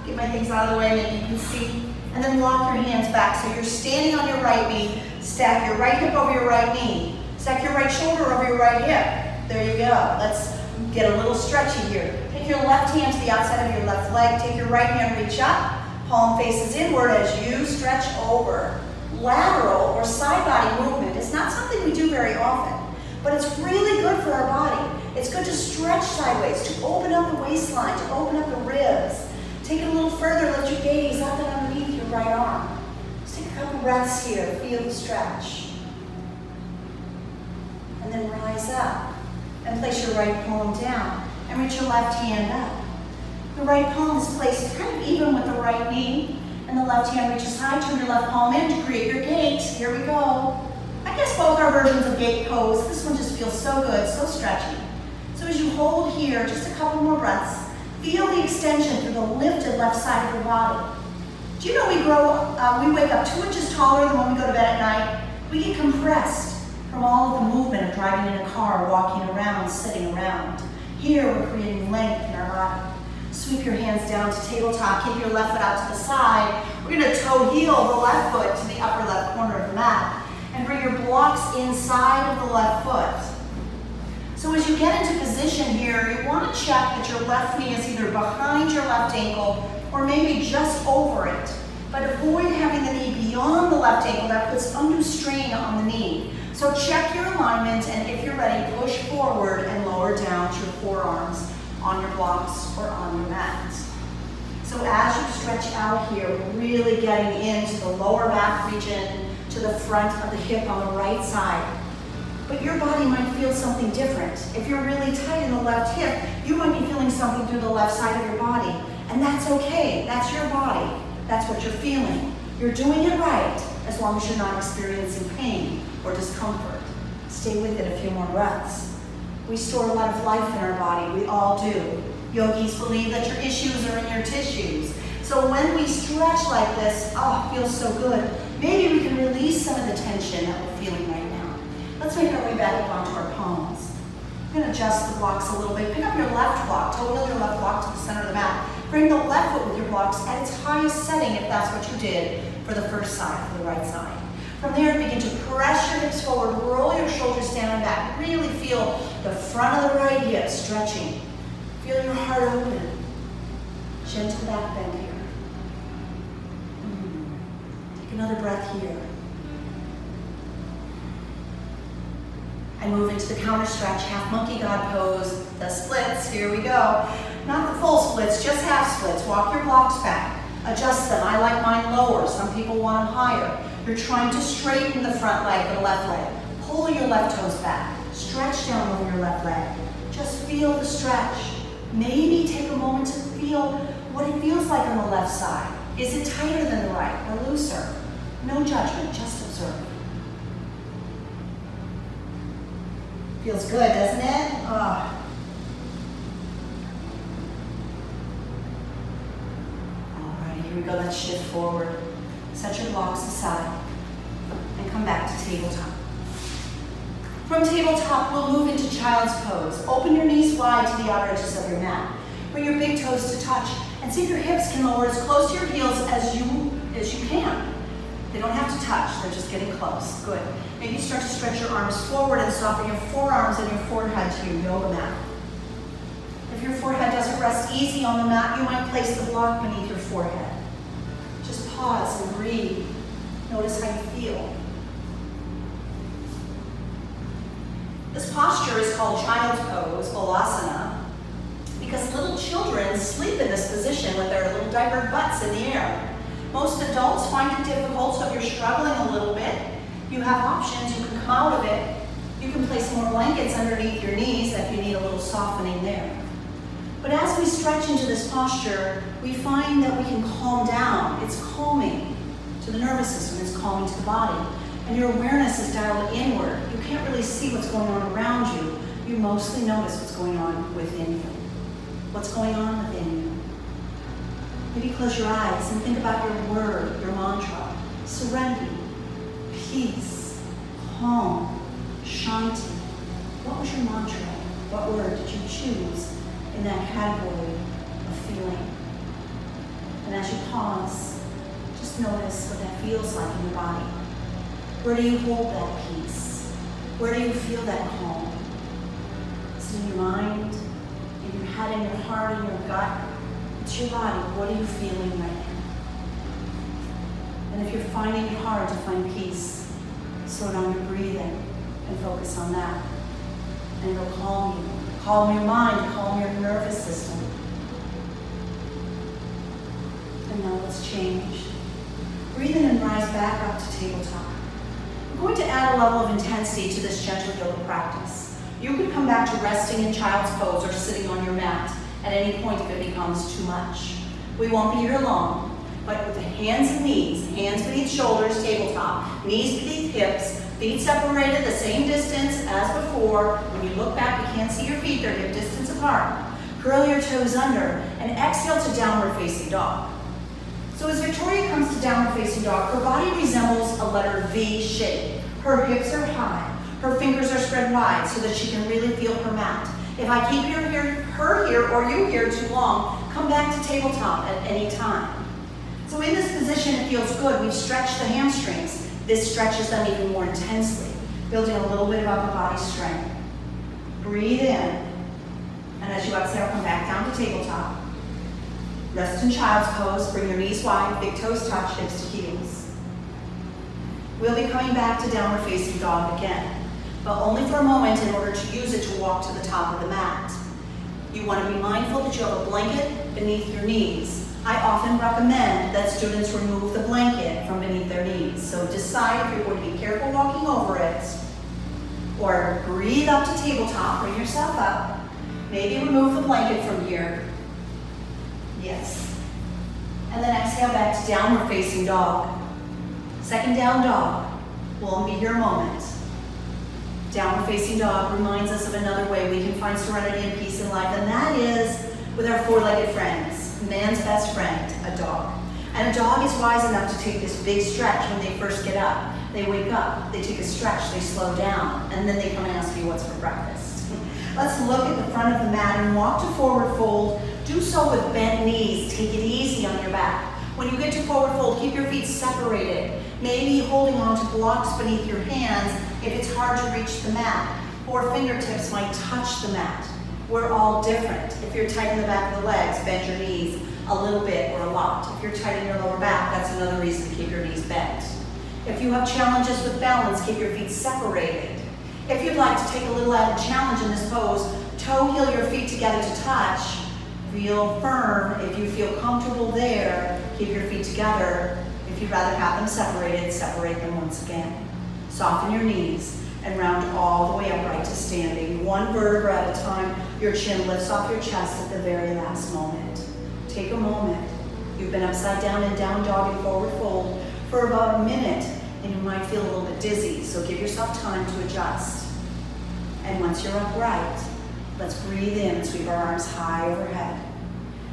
Get my things out of the way, maybe you can see. And then lock your hands back. So you're standing on your right knee. Stack your right hip over your right knee. Stack your right shoulder over your right hip. There you go. Let's get a little stretchy here. Take your left hand to the outside of your left leg. Take your right hand, reach up. Palm faces inward as you stretch over. Lateral or side body movement is not something we do very often, but it's really good for our body. It's good to stretch sideways, to open up the waistline, to open up the ribs. Take it a little further, lift your gaze up and underneath your right arm. Just take a couple breaths here, feel the stretch. And then rise up and place your right palm down and reach your left hand up. The right palm is placed kind of even with the right knee, and the left hand reaches high. Turn your left palm in to create your gate. Here we go. I guess both are versions of gate pose. This one just feels so good, so stretchy. So as you hold here, just a couple more breaths, feel the extension through the lifted left side of your body. Do you know we wake up 2 inches taller than when we go to bed at night? We get compressed from all of the movement of driving in a car, walking around, sitting around. Here we're creating length in our body. Sweep your hands down to tabletop, kick your left foot out to the side. We're going to toe heel the left foot to the upper left corner of the mat and bring your blocks inside of the left foot. So as you get into position here, you want to check that your left knee is either behind your left ankle or maybe just over it. But avoid having the knee beyond the left ankle. That puts undue strain on the knee. So check your alignment, and if you're ready, push forward and lower down to your forearms on your blocks or on your mat. So as you stretch out here, we're really getting into the lower back region, to the front of the hip on the right side. But your body might feel something different. If you're really tight in the left hip, you might be feeling something through the left side of your body. And that's okay. That's your body. That's what you're feeling. You're doing it right, as long as you're not experiencing pain or discomfort. Stay with it a few more breaths. We store a lot of life in our body. We all do. Yogis believe that your issues are in your tissues. So when we stretch like this, it feels so good. Maybe we can release some of the tension that we're feeling right now. Let's make our way back up onto our palms. We're going to adjust the blocks a little bit. Pick up your left block, toe heel your left block to the center of the mat. Bring the left foot with your blocks at its highest setting if that's what you did for the first side, for the right side. From there, begin to press your hips forward, roll your shoulders down and back. Really feel the front of the right hip stretching. Feel your heart open. Gentle back bend here. Take another breath here. And move into the counter stretch, half monkey God pose, the splits. Here we go. Not the full splits, just half splits. Walk your blocks back. Adjust them. I like mine lower. Some people want them higher. You're trying to straighten the front leg, the left leg. Pull your left toes back. Stretch down over your left leg. Just feel the stretch. Maybe take a moment to feel what it feels like on the left side. Is it tighter than the right or looser? No judgment, just observe. Feels good, doesn't it? Alrighty, here we go. Let's shift forward. Set your blocks aside and come back to tabletop. From tabletop, we'll move into child's pose. Open your knees wide to the outer edges of your mat. Bring your big toes to touch and see if your hips can lower as close to your heels as you can. They don't have to touch, they're just getting close. Good. Maybe start to stretch your arms forward and soften your forearms and your forehead to your yoga mat. If your forehead doesn't rest easy on the mat, you might place the block beneath your forehead. Just pause and breathe. Notice how you feel. This posture is called child's pose, Shavasana, because little children sleep in this position with their little diapered butts in the air. Most adults find it difficult, so if you're struggling a little bit, you have options. You can come out of it. You can place more blankets underneath your knees if you need a little softening there. But as we stretch into this posture, we find that we can calm down. It's calming to the nervous system. It's calming to the body. And your awareness is dialed inward. You can't really see what's going on around you. You mostly notice what's going on within you. What's going on within you? Maybe close your eyes and think about your word, your mantra. Serenity, peace, calm, shanti. What was your mantra? What word did you choose in that category of feeling? And as you pause, just notice what that feels like in your body. Where do you hold that peace? Where do you feel that calm? Is it in your mind, in your head, in your heart, in your gut? It's your body. What are you feeling right now? And if you're finding it hard to find peace, slow down your breathing and focus on that. And it'll calm you. Calm your mind, calm your nervous system. And now let's change. Breathe in and rise back up to tabletop. We're going to add a level of intensity to this gentle yoga practice. You could come back to resting in child's pose or sitting on your mat at any point if it becomes too much. We won't be here long, but with the hands and knees, hands beneath shoulders, tabletop, knees beneath hips, feet separated the same distance as before. When you look back, you can't see your feet, they're hip distance apart. Curl your toes under and exhale to downward facing dog. So as Victoria comes to downward facing dog, her body resembles a letter V shape. Her hips are high, her fingers are spread wide so that she can really feel her mat. If I keep her here or you here too long, come back to tabletop at any time. So in this position, it feels good. We've stretched the hamstrings. This stretches them even more intensely, building a little bit of upper body strength. Breathe in, and as you exhale, come back down to tabletop. Rest in child's pose. Bring your knees wide, big toes touch, hips to heels. We'll be coming back to downward facing dog again, but only for a moment in order to use it to walk to the top of the mat. You want to be mindful that you have a blanket beneath your knees. I often recommend that students remove the blanket from beneath their knees. So decide if you're going to be careful walking over it, or breathe up to tabletop, bring yourself up. Maybe remove the blanket from here. Yes. And then exhale back to downward facing dog. Second down dog. We'll only be here a moment. Downward facing dog reminds us of another way we can find serenity and peace in life, and that is with our four-legged friends, man's best friend, a dog. And a dog is wise enough to take this big stretch when they first get up. They wake up, they take a stretch, they slow down, and then they come and ask you what's for breakfast. Let's look at the front of the mat and walk to forward fold. Do so with bent knees. Take it easy on your back. When you get to forward fold, keep your feet separated, maybe holding on to blocks beneath your hands if it's hard to reach the mat, or fingertips might touch the mat. We're all different. If you're tight in the back of the legs, bend your knees a little bit or a lot. If you're tight in your lower back, that's another reason to keep your knees bent. If you have challenges with balance, keep your feet separated. If you'd like to take a little added challenge in this pose, toe heel your feet together to touch. Feel firm. If you feel comfortable there, keep your feet together. If you'd rather have them separated, separate them once again. Soften your knees and round all the way upright to standing. One vertebra at a time. Your chin lifts off your chest at the very last moment. Take a moment. You've been upside down and down dog and forward fold for about a minute, and you might feel a little bit dizzy, so give yourself time to adjust. And once you're upright, let's breathe in and sweep our arms high overhead.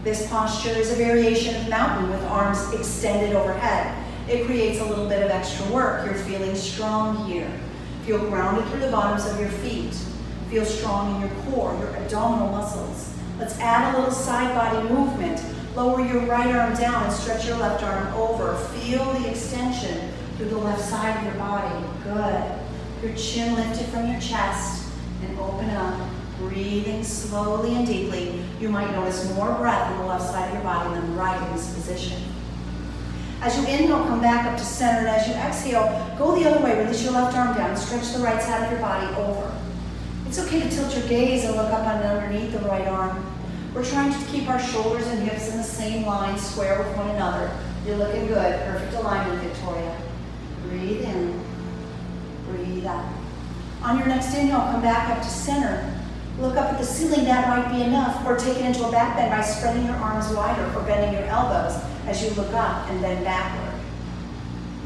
This posture is a variation of mountain with arms extended overhead. It creates a little bit of extra work. You're feeling strong here. Feel grounded through the bottoms of your feet. Feel strong in your core, your abdominal muscles. Let's add a little side body movement. Lower your right arm down and stretch your left arm over. Feel the extension through the left side of your body. Good. Your chin lifted from your chest and open up. Breathing slowly and deeply. You might notice more breath on the left side of your body than the right in this position. As you inhale, come back up to center, and as you exhale, go the other way. Release your left arm down and stretch the right side of your body over. It's okay to tilt your gaze and look up and underneath the right arm. We're trying to keep our shoulders and hips in the same line, square with one another. You're looking good. Perfect alignment, Victoria. Breathe in. Breathe out. On your next inhale, come back up to center. Look up at the ceiling. That might be enough. Or take it into a back bend by spreading your arms wider or bending your elbows as you look up and bend backward.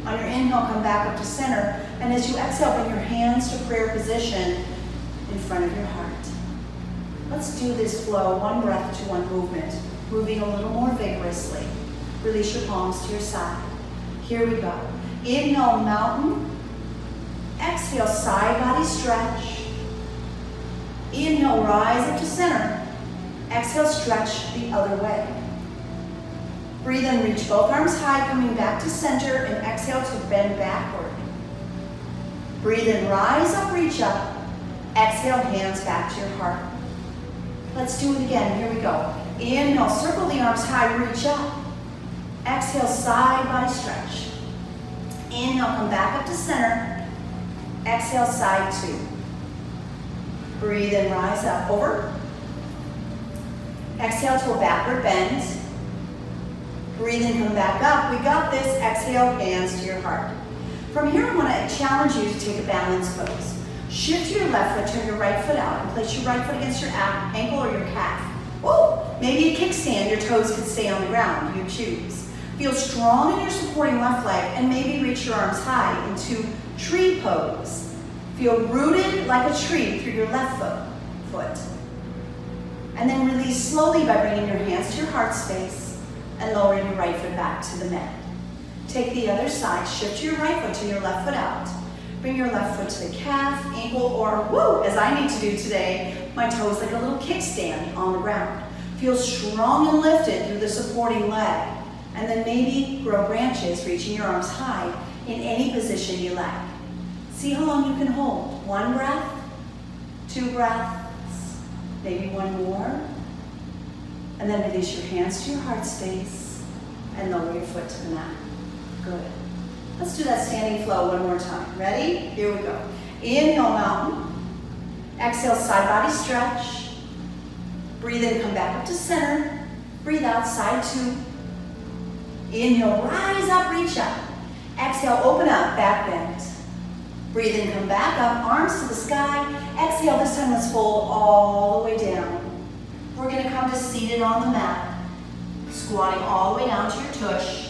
On your inhale, come back up to center. And as you exhale, bring your hands to prayer position in front of your heart. Let's do this flow, one breath to one movement, moving a little more vigorously. Release your palms to your side. Here we go. Inhale, mountain. Exhale, side body stretch. Inhale, rise up to center. Exhale, stretch the other way. Breathe in, reach both arms high, coming back to center, and exhale to bend backward. Breathe in, rise up, reach up. Exhale, hands back to your heart. Let's do it again. Here we go. Inhale, circle the arms high, reach up. Exhale, side body stretch. Inhale, come back up to center. Exhale, side two. Breathe in, rise up, over. Exhale to a backward bend. Breathe in, come back up. We got this. Exhale, hands to your heart. From here, I want to challenge you to take a balance pose. Shift your left foot, turn your right foot out, and place your right foot against your ankle or your calf. Whoa! Maybe a kickstand, your toes could stay on the ground, you choose. Feel strong in your supporting left leg, and maybe reach your arms high into tree pose. Feel rooted like a tree through your left foot. And then release slowly by bringing your hands to your heart space and lowering your right foot back to the mat. Take the other side, shift your right foot, turn your left foot out. Bring your left foot to the calf, ankle, or woo, as I need to do today, my toes like a little kickstand on the ground. Feel strong and lifted through the supporting leg. And then maybe grow branches, reaching your arms high in any position you like. See how long you can hold. One breath, two breaths, maybe one more. And then release your hands to your heart space and lower your foot to the mat. Good. Let's do that standing flow one more time. Ready? Here we go. Inhale, mountain. Exhale, side body stretch. Breathe in, come back up to center. Breathe out, side two. Inhale, rise up, reach up. Exhale, open up, back bend. Breathe in, come back up, arms to the sky. Exhale, this time let's fold all the way down. We're gonna come to seated on the mat, squatting all the way down to your tush.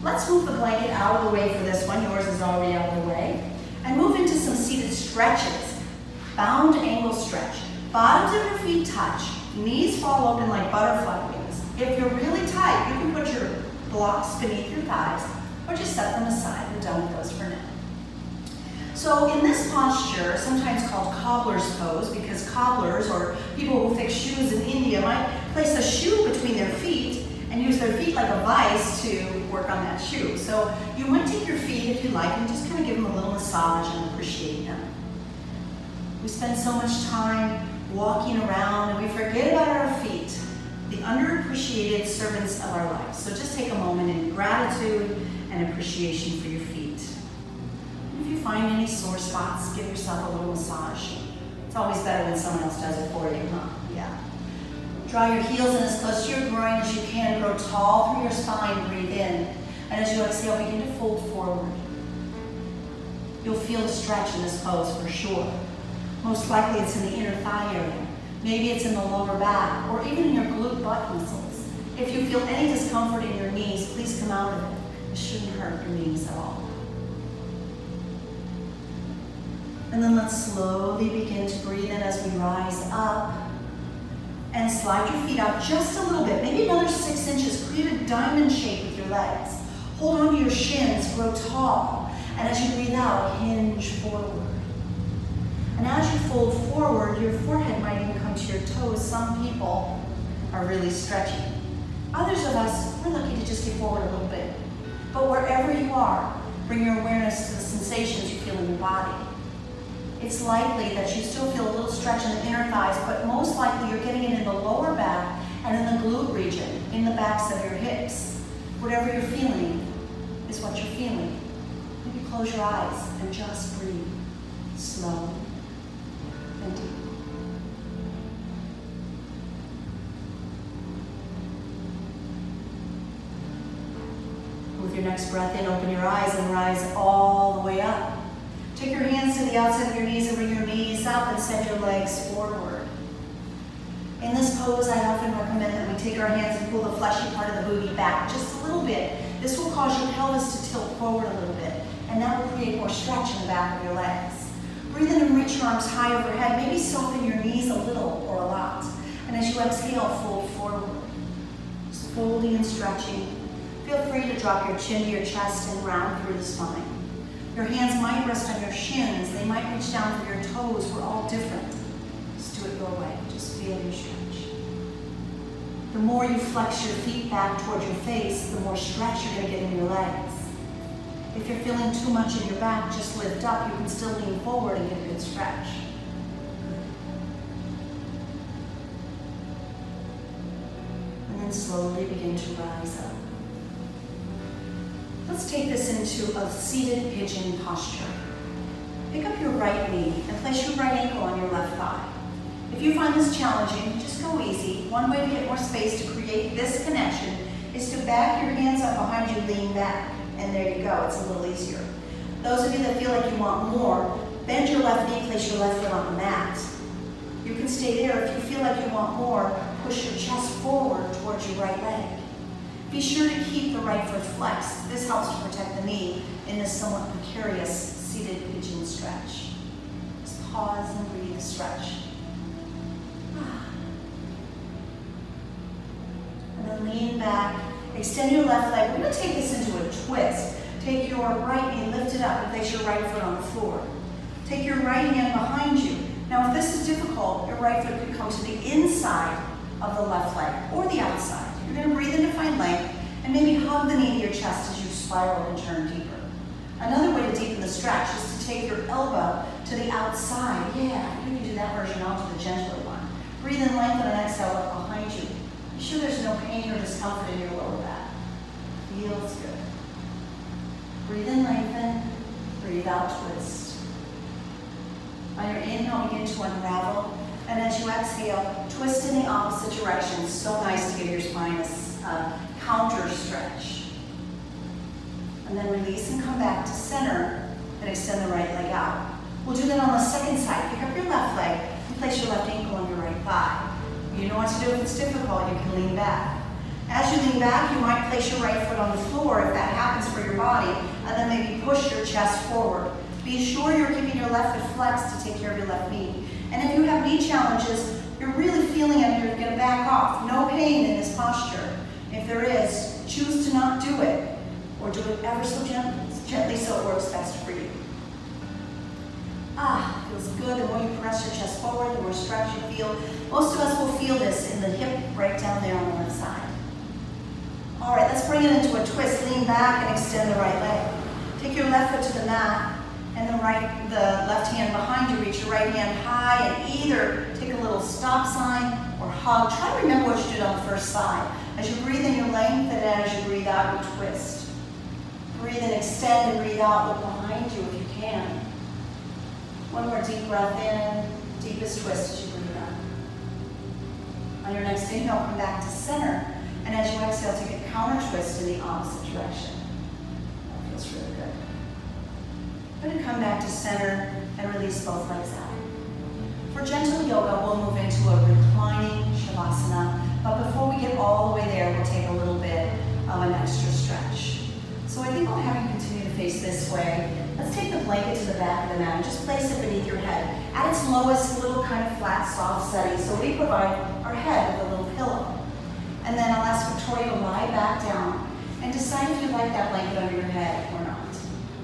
Let's move the blanket out of the way for this one. Yours is already out of the way. And move into some seated stretches. Bound angle stretch. Bottoms of your feet touch. Knees fall open like butterfly wings. If you're really tight, you can put your blocks beneath your thighs or just set them aside. We're done with those for now. So in this posture, sometimes called cobbler's pose, because cobblers or people who fix shoes in India might place a shoe between their feet and use their feet like a vise to work on that shoe. So you might take your feet, if you like, and just kind of give them a little massage and appreciate them. We spend so much time walking around and we forget about our feet, the underappreciated servants of our lives. So just take a moment in gratitude and appreciation for your feet. And if you find any sore spots, give yourself a little massage. It's always better when someone else does it for you, huh? Yeah. Draw your heels in as close to your groin as you can. Grow tall through your spine. Breathe in. And as you exhale, begin to fold forward. You'll feel the stretch in this pose for sure. Most likely it's in the inner thigh area. Maybe it's in the lower back or even in your glute butt muscles. If you feel any discomfort in your knees, please come out of it. It shouldn't hurt your knees at all. And then let's slowly begin to breathe in as we rise up. And slide your feet out just a little bit, maybe another 6 inches. Create a diamond shape with your legs. Hold on to your shins, grow tall. And as you breathe out, hinge forward. And as you fold forward, your forehead might even come to your toes. Some people are really stretchy. Others of us, we're lucky to just get forward a little bit. But wherever you are, bring your awareness to the sensations you feel in your body. It's likely that you still feel a little stretch in the inner thighs, but most likely you're getting it in the lower back and in the glute region, in the backs of your hips. Whatever you're feeling is what you're feeling. Maybe close your eyes and just breathe. Slow and deep. With your next breath in, open your eyes and rise all the way up. Take your hands to the outside of your knees and bring your knees up and send your legs forward. In this pose, I often recommend that we take our hands and pull the fleshy part of the booty back just a little bit. This will cause your pelvis to tilt forward a little bit, and that will create more stretch in the back of your legs. Breathe in and reach your arms high overhead. Maybe soften your knees a little or a lot. And as you exhale, fold forward. Just folding and stretching. Feel free to drop your chin to your chest and round through the spine. Your hands might rest on your shins. They might reach down for your toes. We're all different. Just do it your way. Just feel your stretch. The more you flex your feet back toward your face, the more stretch you're going to get in your legs. If you're feeling too much in your back, just lift up. You can still lean forward and get a good stretch. And then slowly begin to rise up. Let's take this into a seated pigeon posture. Pick up your right knee and place your right ankle on your left thigh. If you find this challenging, just go easy. One way to get more space to create this connection is to back your hands up behind you, lean back. And there you go, it's a little easier. Those of you that feel like you want more, bend your left knee, place your left foot on the mat. You can stay there. If you feel like you want more, push your chest forward towards your right leg. Be sure to keep the right foot flexed. This helps to protect the knee in this somewhat precarious seated pigeon stretch. Just pause and breathe, stretch. And then lean back. Extend your left leg. We're going to take this into a twist. Take your right knee, lift it up, and place your right foot on the floor. Take your right hand behind you. Now, if this is difficult, your right foot could come to the inside of the left leg or the outside. You're going to breathe in to find length and maybe hug the knee to your chest as you spiral and turn deeper. Another way to deepen the stretch is to take your elbow to the outside. Yeah, you can do that version. I'll do the gentler one. Breathe in, lengthen, and exhale up behind you. Be sure there's no pain or discomfort in your lower back. Feels good. Breathe in, lengthen. Breathe out, twist. On your inhale, begin to unravel. And as you exhale, twist in the opposite direction. So nice to give your spine a counter stretch. And then release and come back to center and extend the right leg out. We'll do that on the second side. Pick up your left leg and place your left ankle on your right thigh. You know what to do if it's difficult. You can lean back. As you lean back, you might place your right foot on the floor if that happens for your body, and then maybe push your chest forward. Be sure you're keeping your left foot flexed to take care of your left knee. And if you have knee challenges, you're really feeling it, you're going to back off. No pain in this posture. If there is, choose to not do it, or do it ever so gently so it works best for you. Feels good. The more you press your chest forward, the more stretch you feel. Most of us will feel this in the hip right down there on the left side. All right, let's bring it into a twist. Lean back and extend the right leg. Take your left foot to the mat and the left hand behind you. Reach your right hand high and either take a little stop sign or hug. Try to remember what you did on the first side. As you breathe in, you lengthen, and as you breathe out, you twist. Breathe in, extend, and breathe out. Look behind you if you can. One more deep breath in, deepest twist as you breathe out. On your next inhale, come back to center. And as you exhale, take a counter twist in the opposite direction. That feels really good. I'm going to come back to center and release both legs out. For gentle yoga, we'll move into a reclining Shavasana. But before we get all the way there, we'll take a little bit of an extra stretch. So I think I'll have you continue to face this way. Let's take the blanket to the back of the mat and just place it beneath your head. At its lowest, little kind of flat, soft setting. So we provide our head with a little pillow. And then I'll ask Victoria to lie back down and decide if you like that blanket under your head or not.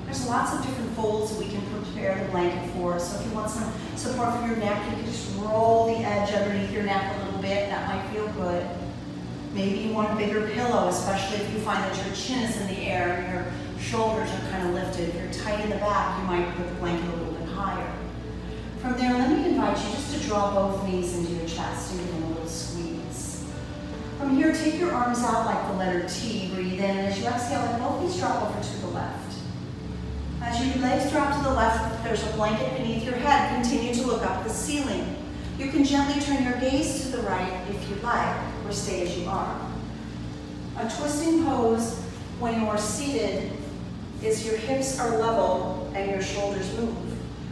There's lots of different folds that we can prepare the blanket for. So if you want some support for your neck, you can just roll the edge underneath your neck a little bit. That might feel good. Maybe you want a bigger pillow, especially if you find that your chin is in the air and your shoulders are kind of lifted. If you're tight in the back, you might put the blanket a little bit higher. From there, let me invite you just to draw both knees into your chest and give them a little squeeze. From here, take your arms out like the letter T. Breathe in, and as you exhale, let both knees drop over to the left. As your legs drop to the left, there's a blanket beneath your head. Continue to look up at the ceiling. You can gently turn your gaze to the right if you like, or stay as you are. A twisting pose When you're seated, is your hips are level and your shoulders move.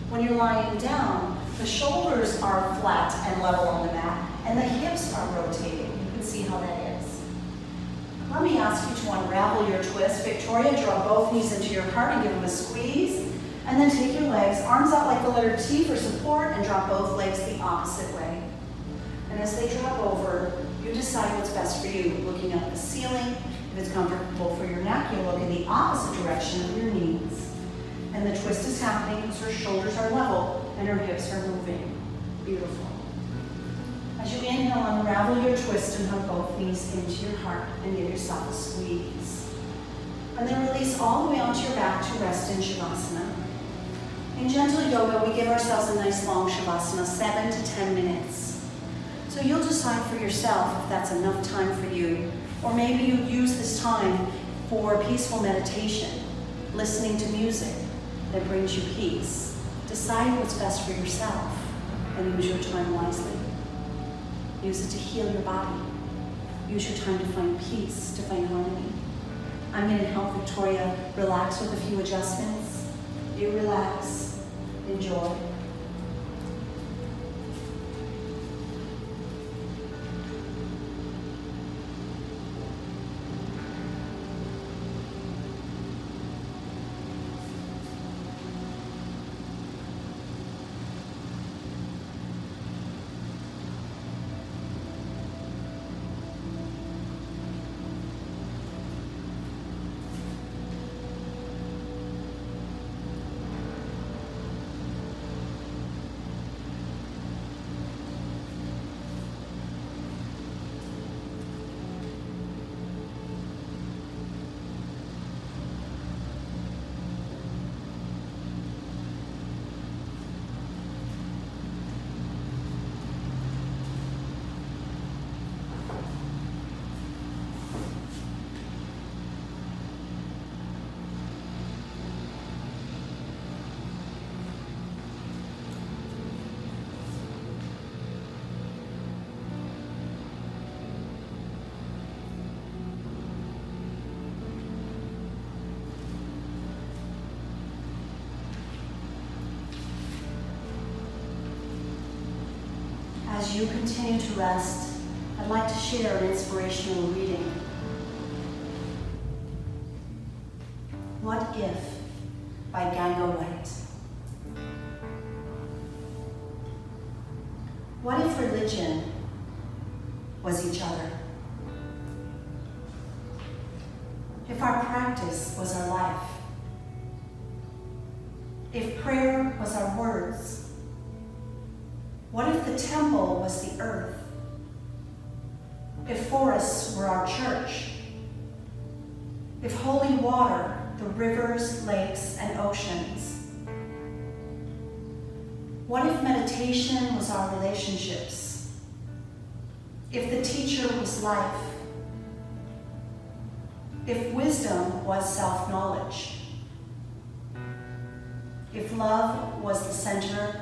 When you're lying down, the shoulders are flat and level on the mat, and the hips are rotating. You can see how that is. Let me ask you to unravel your twist. Victoria, draw both knees into your heart and give them a squeeze. And then take your legs, arms out like the letter T for support, and drop both legs the opposite way. And as they drop over, you decide what's best for you. Looking up the ceiling. If it's comfortable for your neck, you look in the opposite direction of your knees. And the twist is happening so your shoulders are level and your hips are moving. Beautiful. As you inhale, unravel your twist and hug both knees into your heart and give yourself a squeeze. And then release all the way onto your back to rest in Shavasana. In gentle yoga, we give ourselves a nice long Shavasana, 7 to 10 minutes. So you'll decide for yourself if that's enough time for you, or maybe you use this time for peaceful meditation, listening to music that brings you peace. Decide what's best for yourself and use your time wisely. Use it to heal your body. Use your time to find peace, to find harmony. I'm going to help Victoria relax with a few adjustments. You relax. Enjoy. As you continue to rest, I'd like to share an inspirational reading. What If by Ganga White. What if religion was each other? If our practice was our life? If prayer was our words? What if the temple was the earth? If forests were our church? If holy water, the rivers, lakes, and oceans? What if meditation was our relationships? If the teacher was life? If wisdom was self-knowledge? If love was the center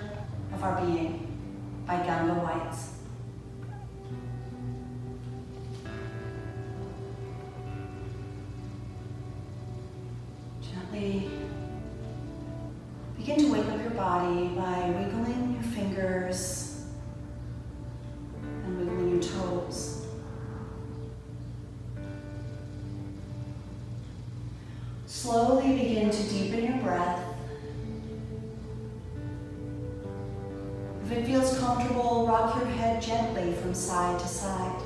of our being? By Ganga White. Gently begin to wake up your body by wiggling your fingers and wiggling your toes. Slowly begin to deepen your breath. If it feels comfortable, rock your head gently from side to side.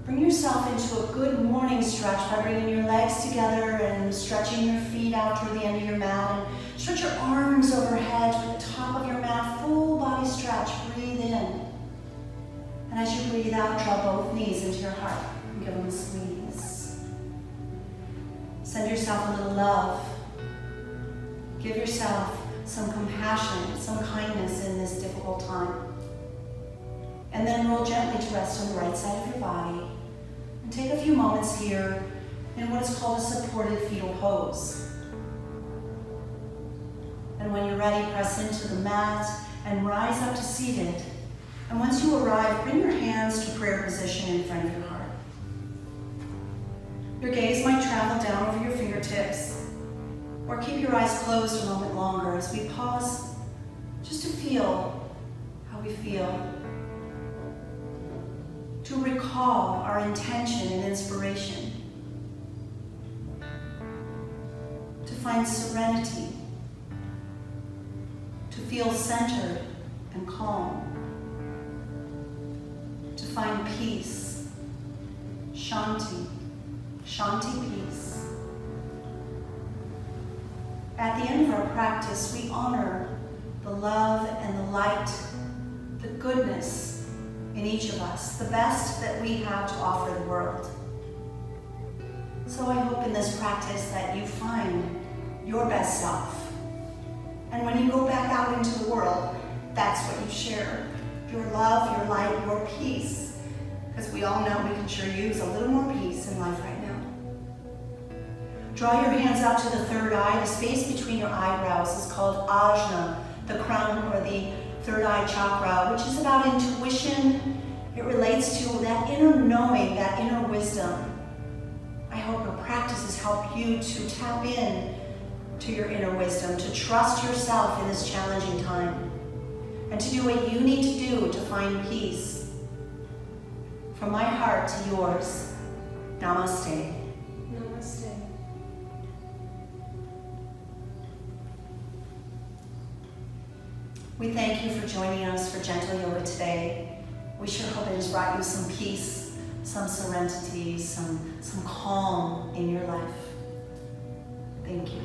Bring yourself into a good morning stretch by bringing your legs together and stretching your feet out toward the end of your mat. And stretch your arms overhead to the top of your mat, full body stretch. Breathe in. And as you breathe out, draw both knees into your heart and give them a squeeze. Send yourself a little love. Give yourself some compassion, some kindness in this difficult time. And then roll gently to rest on the right side of your body. And take a few moments here in what is called a supported fetal pose. And when you're ready, press into the mat and rise up to seated. And once you arrive, bring your hands to prayer position in front of your heart. Your gaze might travel down over your fingertips, or keep your eyes closed a moment longer as we pause just to feel how we feel. To recall our intention and inspiration. To find serenity. To feel centered and calm. To find peace. Shanti. Shanti peace. At the end of our practice, we honor the love and the light, the goodness in each of us, the best that we have to offer the world. So I hope in this practice that you find your best self. And when you go back out into the world, that's what you share. Your love, your light, your peace. Because we all know we can sure use a little more peace in life right now. Draw your hands up to the third eye. The space between your eyebrows is called ajna, the crown or the third eye chakra, which is about intuition. It relates to that inner knowing, that inner wisdom. I hope your practices help you to tap in to your inner wisdom, to trust yourself in this challenging time, and to do what you need to do to find peace. From my heart to yours, namaste. Namaste. We thank you for joining us for Gentle Yoga today. We sure hope it has brought you some peace, some serenity, some calm in your life. Thank you.